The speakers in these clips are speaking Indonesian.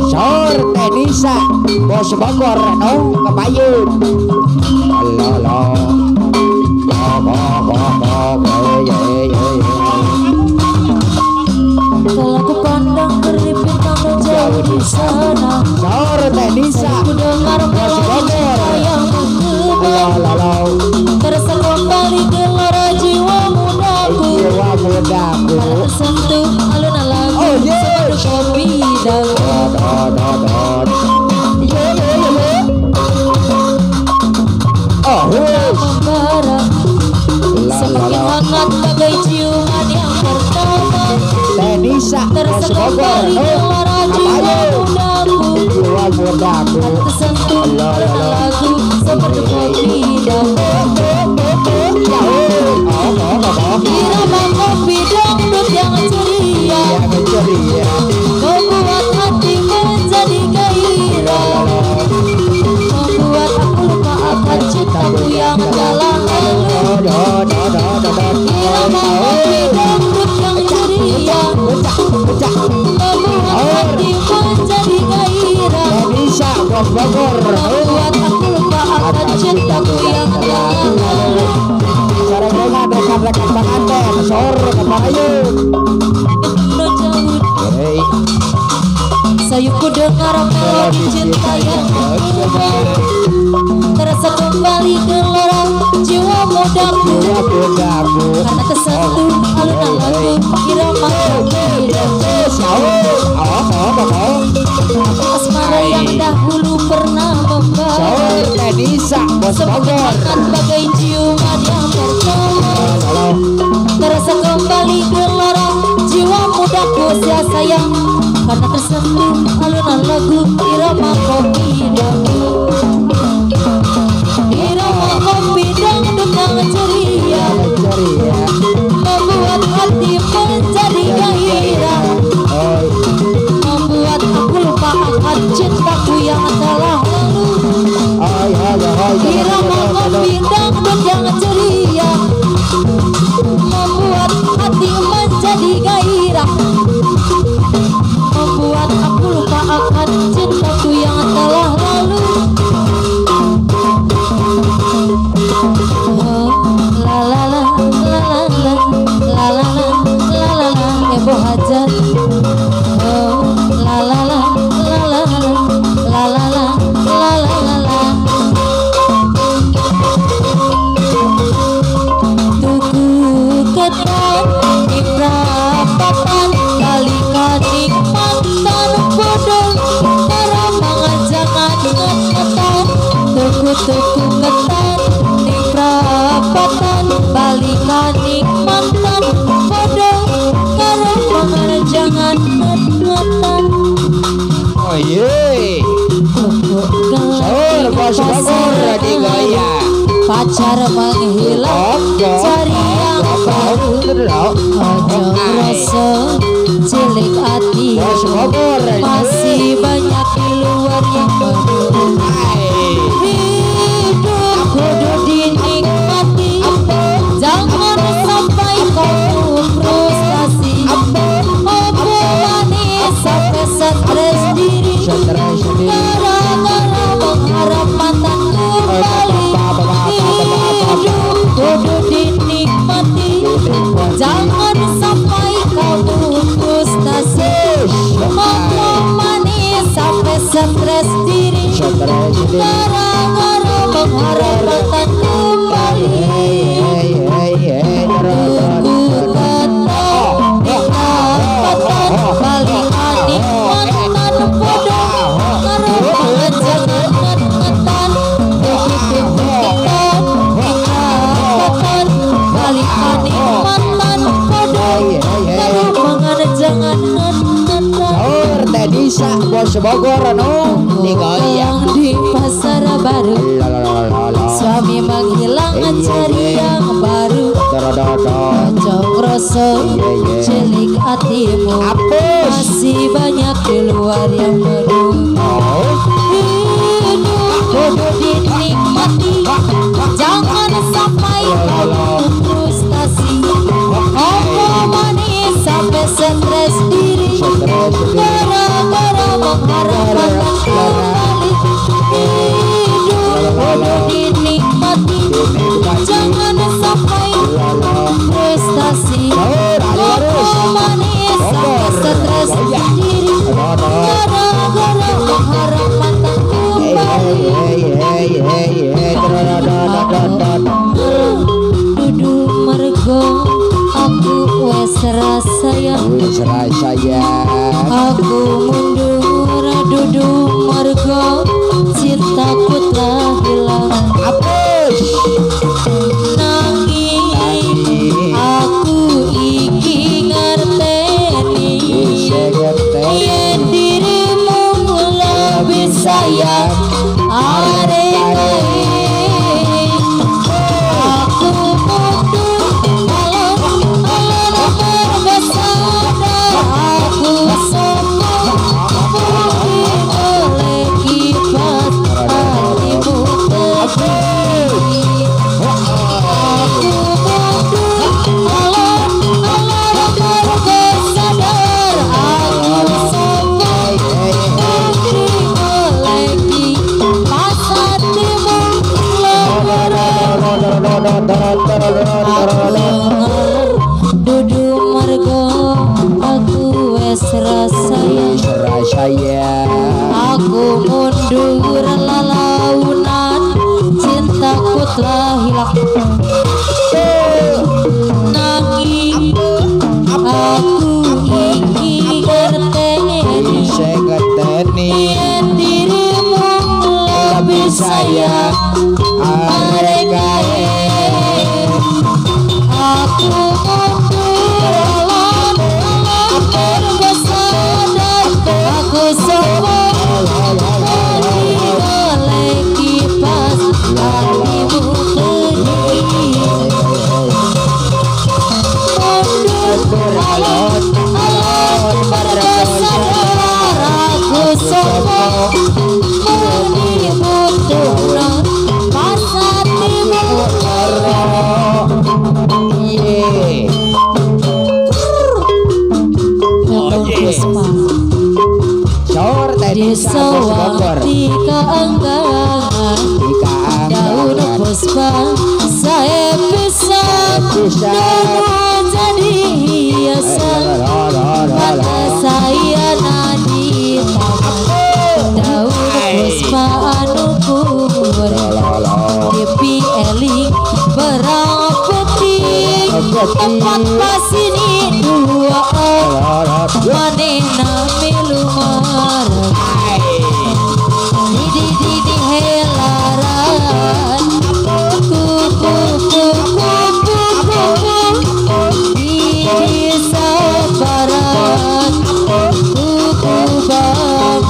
Sor Tenisa Bos Bogor nong kebayun. Lolo kalau ku pandang keripin kamu jauh di sana. Sor Tenisa ku dengar melodi yang bergema. Terasa kembali gelora jiwa mudaku. Tersentuh alunan lagu sepaduh kopi dan membara. Semakin hangat bagai ciuman yang pertama. Tenisa Terasa kembali gelora jiwa mudaku. Tersentuh alunan lagu sepaduh kopi dan irama kopi dangdut yang ceria membuat hati menjadi gairah, membuat aku lupa akan cintaku yang telah lalu. Irama kopi dangdut yang ceria membuat hati menjadi gairah, membuat aku lupa akan cintaku yang telah lalu. Rekan-rekan pengantin sor kebayun. Sayuku dengar melodi cinta yang berubah. Terasa kembali gelora jiwa mudaku. Karena tersentuh alunan lagu irama kopi asmara yang dahulu pernah membara. Semakin hangat bagai ciuman yang pertama. Terasa kembali gelora jiwa mudaku sia sayang. Karena tersentuh alunan lagu irama kopi dangdut. Irama kopi dangdut yang ceria membuat hati menjadi gairah, membuat aku lupa akan cintaku yang telah lalu. Irama kopi dangdut yang ceria membuat hati menjadi gairah, membuat aku lupa akan cintaku yang telah lalu. Oh, la la la la la la la la la la Ebo Hajar. Oh, la la la la la la la la la la la. Tuku ketan di perapatan kalikan nikmatan bodol karamangan jangan ngetan. Tuku ketan di perapatan balikan nikmatan bodol karamangan jangan ngetan. Oh ye sor Bos Bogor di gaya pacar menghilang cari yang baru. Ojo rasa cilik hati masih banyak di luar yang baru. Hidup kudu dinikmati, jangan sampai kau frustasi. Opo manis sampai stres diri, gara-gara mengharap mantan kembali. Hidup kudu dinikmati, jangan sampai kamu frustasi. Opo manis sampai stres diri, gara-gara mengharap mantan kembali. Tunggu kata nikmatan balikan nikmatan bodoh karamangan jangan ngetan. Tunggu kata nikmatan balikan nikmatan bodoh karamangan jangan ngetan. Sor Tenisa Bos Bogor nong di gaya di pasar baru, suami menghilang cari yang baru. Ojo rasa cilik hatimu masih banyak di luar yang baru. Hidup kudu dinikmati, jangan sampai kamu frustasi. Opo manis sampai stres diri, gara-gara mengharapkan kembali hidup dinikmati, jangan sampai prestasi manis sampai stres diri gara-gara mengharapkan duduk mergo aku wes rasaya aku mundur duduk mergo cintaku telah hilang nanging aku iki ngerteni yen dirimu lebih sayang arek aku mundur alon bersandar aku sombong mungkin oleh kipas hatimu terjadi aku mundur alon bersadar aku sombong mungkin oleh kipas hatimu duduk margo aku wes rasaya aku mundur lalaunan cintaku telah hilang nanging aku iki ngerteni yen dirimu lebih sayang arek aku mundur alon bersadar aku sombong oleh kipas hatimu mundur alon bersadar aku sombong muni butuh pas hatimu Disawati keenggangan daun puspa saya bisa jadi hiasan mata saya nadi daun puspa anu Depi eling berang penting tempat pas ini duaan manena milu marah di helaran kuku di sabaran kuku bambaran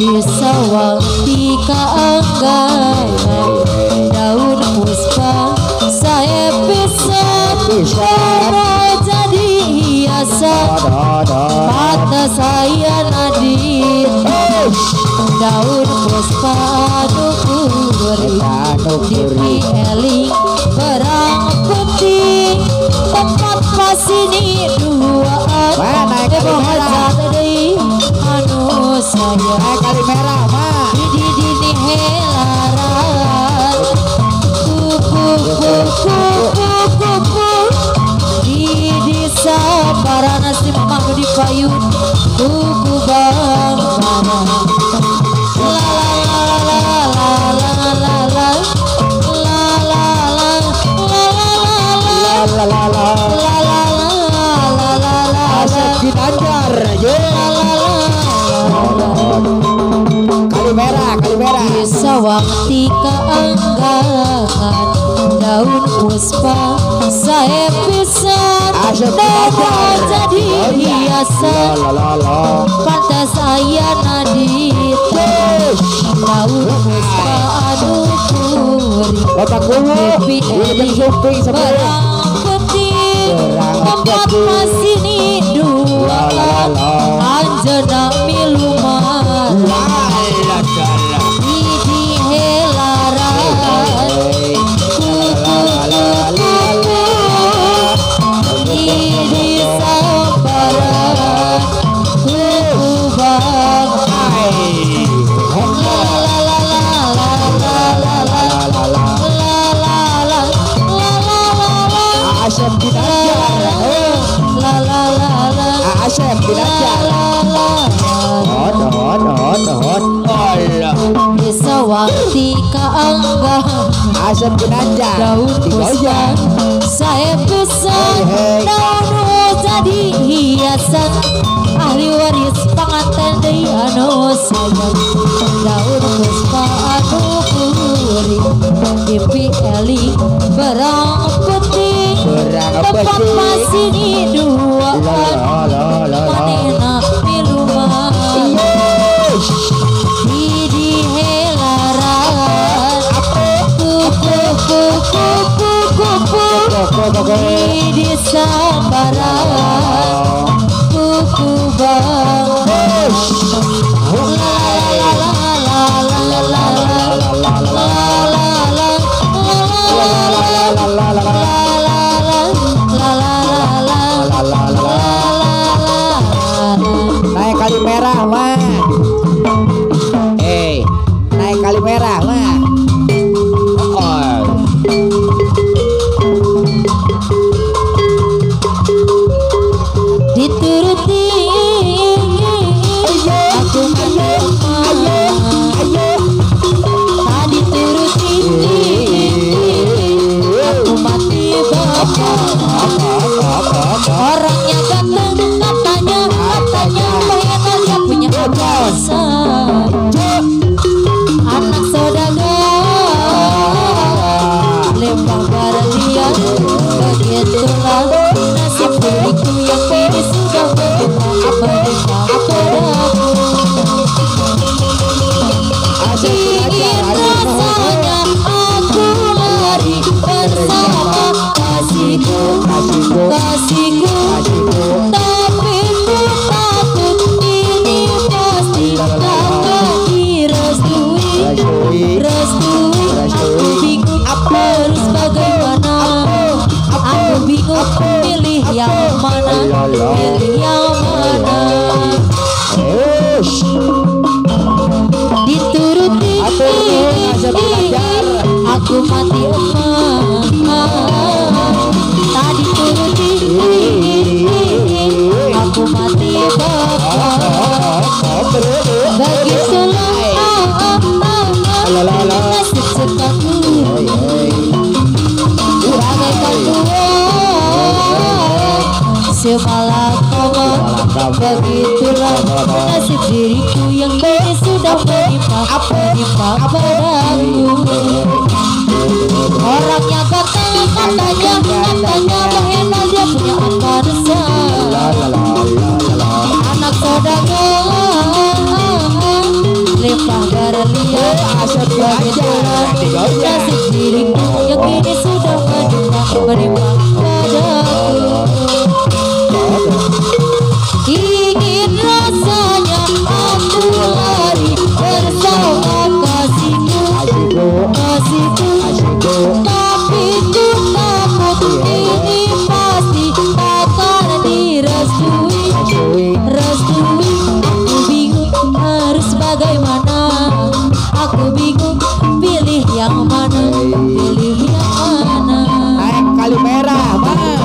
Disawati keengganan daun puspa saya bisa jadi hiasan mata saya nadit daun puspa nukuri dipi eling berang penting tempat pas ini duaan hajat dari anu saya kali merah mah di helaran kuku di sabaran nasi mah di payun kuku bambaran Asep Ginanjar kali merah Disawati keengganan daun puspa saya bisa jadi hiasan pantas saya nadit daun puspa nukuri depi eling berang penting tempat pas ini Asep Ginanjar. Hot. Bisa waktu keangga Asep Ginanjar. daun pusat saya bisa daun jadi hiasan ahli waris pengantin di anu sayang daun puspa anu puri pipi eli berang putih tempat masih di duaan manena miluman di helaran kupu di sambaran kuku bang naik kali merah mah naik kali merah mah dituruti aku tak dituruti aku mati bapak orangnya ganteng katanya pengen dia punya kuasa anak saudagar lempar barang begitulah nasib diriku yang kini sudah menerima padaku ingin rasanya aku lari bersama kasihku tapi ku takut ini pasti takkan direstui aku bingung harus bagaimana aku bingung pilih yang mana dituruti aku mati tak dituruti aku mati bapak begitulah nasib cintaku bagaikan semalakama begitulah nasib diriku yang kini sudah menimpa padaku orangnya ganteng katanya mengenal dia punya apa dasar anak saudagar lempah garlia begitulah nasib diriku yang kini sudah menimpa padaku ingin rasanya aku lari bersama kasihku tapi ku takut ini pasti takkan direstui aku bingung harus bagaimana aku bingung pilih yang mana naik kali merah mah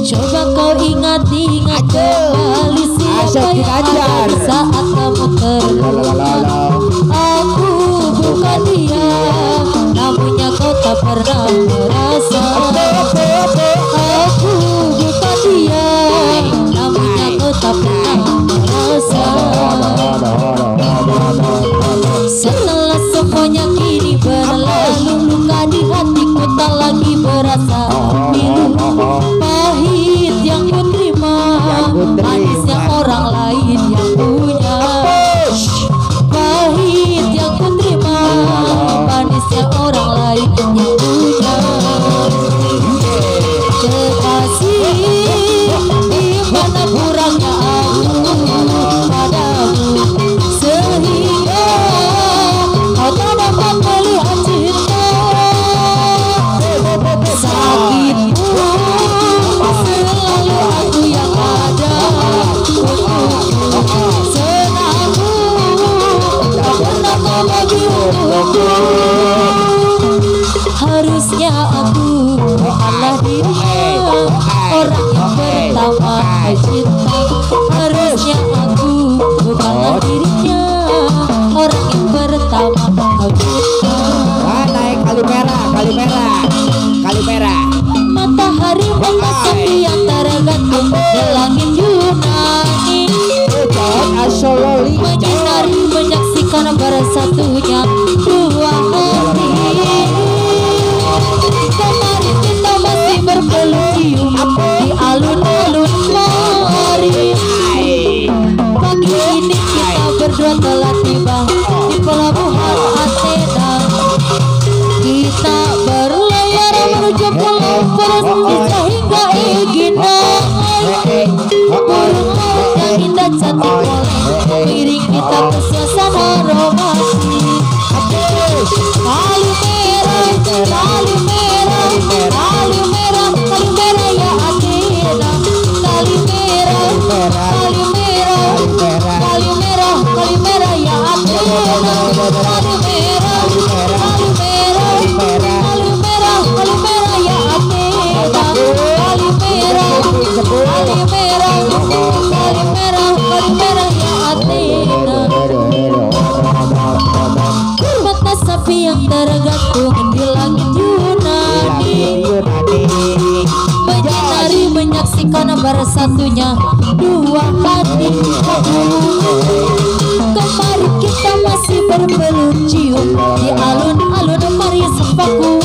coba kau ingat kembali siapa yang ada saat kamu terluka aku bukan dia namunnya kau tak pernah merasa aku bukan dia namunnya kau tak pernah merasa setelah semuanya kini berlalu luka di hatiku tak lagi berasa pilu pahit yang ku terima manisnya orang lain yang punya pahit yang ku terima manisnya orang lain yang punya kekasih di mana kurangnya aku padamu sehingga kau tak dapat melihat cinta sakitmu selalu aku yang ada untukmu senangmu tak pernah kau bagi untukku harusnya aku bukanlah dirinya orang yang pertama cinta berdua telah tiba di pelabuhan Athena. Kita berlayar menuju pulau Persia hingga Egina. Burung laut yang indah cantik boleh mengiring kita ke suasana romantis. Kalu merah, kalu merah, kalu merah, kalu merah ya Athena. Kalu merah, kalu merah, kalu merah, kalu merah ya Athena. Kalu merah, kalu merah, kalu merah, kalu merah ya Athena. Kalu merah, kalu merah, kalu merah, kalu merah ya Athena. Mata sapi yang tergantung di langit Yunani menyinari menyaksikan bersatunya dua hati. Kemarin kita masih berpeluh cium di alun-alun Paris Paku.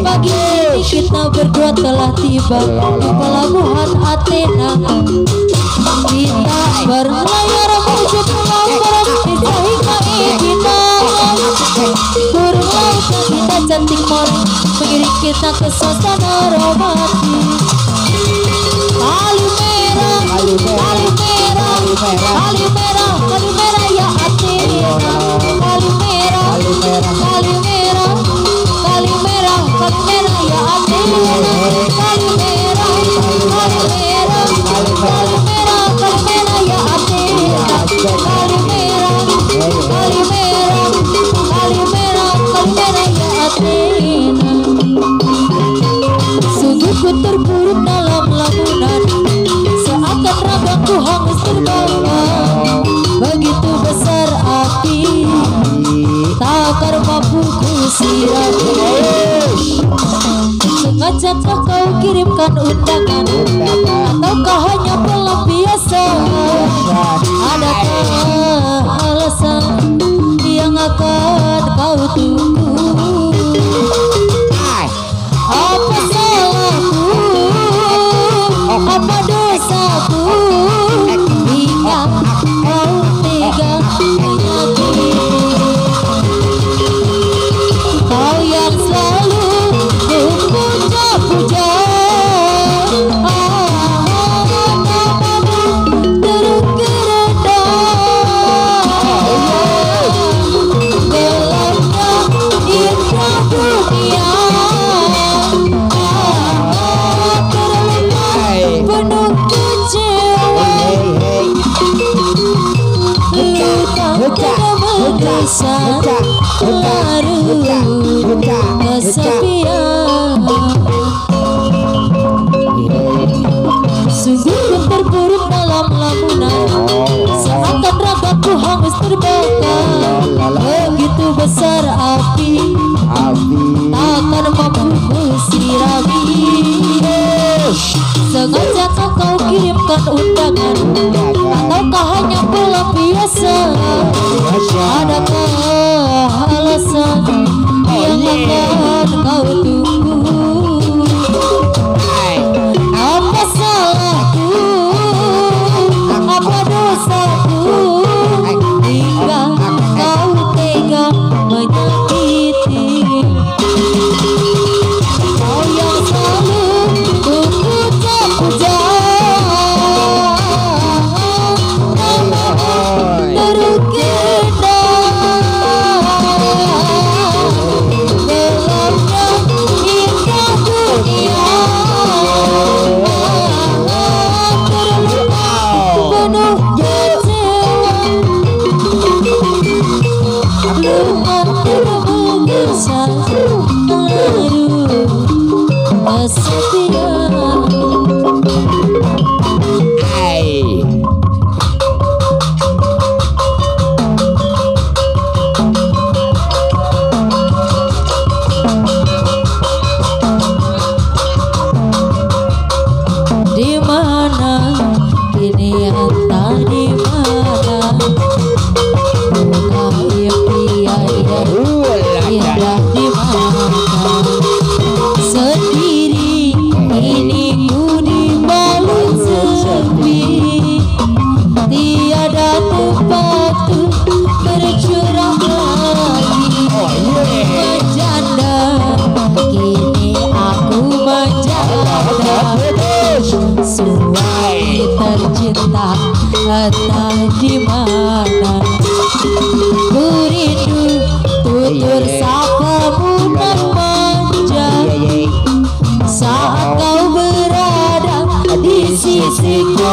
Pagi ini kita berdua telah tiba di pelabuhan Athena. Kita berlayar menuju pulau Persia hingga Egina. Burung laut yang indah cantik moreng mengiring kita ke suasana romantis. Kalu merah, kalu merah, kalu merah, kalu merah ya Athena. Kalu merah, kalu merah, kalu merah, kalu merah ya Athena. Kalu merah, kalu merah, kalu merah, kalu merah ya Athena. Kalu merah, kalu merah, kalu merah, kalu merah ya Athena. Sungguh ku terpuruk dalam lamunan, seakan ragaku hangus terbakar. Begitu besar api, takkan mampu ku sirami. Sengajakah kau kirimkan undangan, ataukah hanya pelampiasan? Adakah alasan yang akan kau tunggu? Apa salahku, apa dosaku, hingga kau tega menyakiti? Kau yang selalu ku puja-puja, namamu terkerendah. Gelapnya indah dunia, penuh kecewa. Luka menggesan larut kesepian. Sungguh ku terpuruk dalam lamunan, seakan ragaku hangus terbakar. Begitu besar api, takkan mampu ku sirami. Sengajakah kau kirimkan undangan, ataukah hanya pelampiasan? Adakah alasan yang akan kau tunggu? Apa salahku, apa dosaku, hingga kau tega menyakiti? Kau yang selalu ku puja-puja, namamu terkerendah. Gelapnya cinta entah di mana. Ku rindu tutur sapamu nan manja saat kau berada di sisiku.